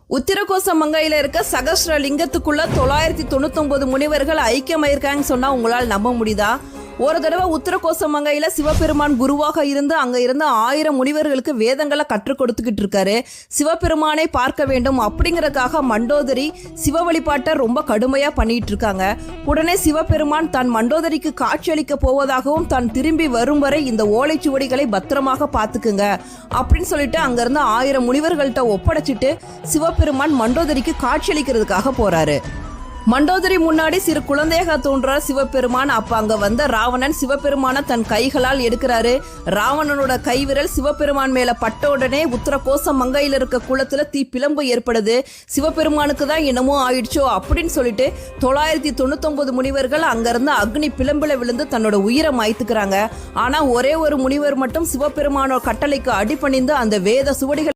உத்திரகோச மங்கையில இருக்க சகஸ்ர லிங்கத்துக்குள்ள 999 முனிவர்கள் ஐக்கியமாயிருக்காங்க சொன்னா உங்களால் நம்ப முடியுதா? ஒரு தடவை உத்திரகோச மங்கையில சிவபெருமான் குருவாக இருந்து அங்க இருந்த 1000 முனிவர்களுக்கு வேதங்களை கற்றுக் கொடுத்துக்கிட்டு இருக்காரு. சிவபெருமானை பார்க்க வேண்டும் அப்படிங்கறதுக்காக மண்டோதரி சிவ வழிபாட்டை ரொம்ப கடுமையா பண்ணிட்டு இருக்காங்க. உடனே சிவபெருமான் தான் மண்டோதரிக்கு காட்சியளிக்க போவதாகவும் தான் திரும்பி வரும் வரை இந்த ஓலைச்சுவடிகளை பத்திரமாக பார்த்துக்குங்க அப்படின்னு சொல்லிட்டு அங்க இருந்த 1000 முனிவர்கள்ட்ட ஒப்படைச்சிட்டு சிவபெருமான் மண்டோதரிக்கு காட்சியளிக்கிறதுக்காக போறாரு. மண்டோதரி முன்னாடி சிறு குழந்தையாக தோன்றார் சிவபெருமான். அப்ப அங்க வந்த ராவணன் சிவபெருமான தன் கைகளால் எடுக்கிறாரு. ராவணனோட கைவிரல் சிவபெருமான் மேல பட்ட உடனே உத்தரகோச மங்கையில இருக்க குளத்துல தீ பிளம்பு ஏற்படுது. சிவபெருமானுக்கு தான் என்னமோ ஆயிடுச்சோ அப்படின்னு சொல்லிட்டு 999 முனிவர்கள் அங்க இருந்து அக்னி பிளம்புல விழுந்து தன்னோட உயிரை மாய்த்துக்கிறாங்க. ஆனா ஒரே ஒரு முனிவர் மட்டும் சிவபெருமானோட கட்டளைக்கு அடிபணிந்து அந்த வேத சுவடிகளை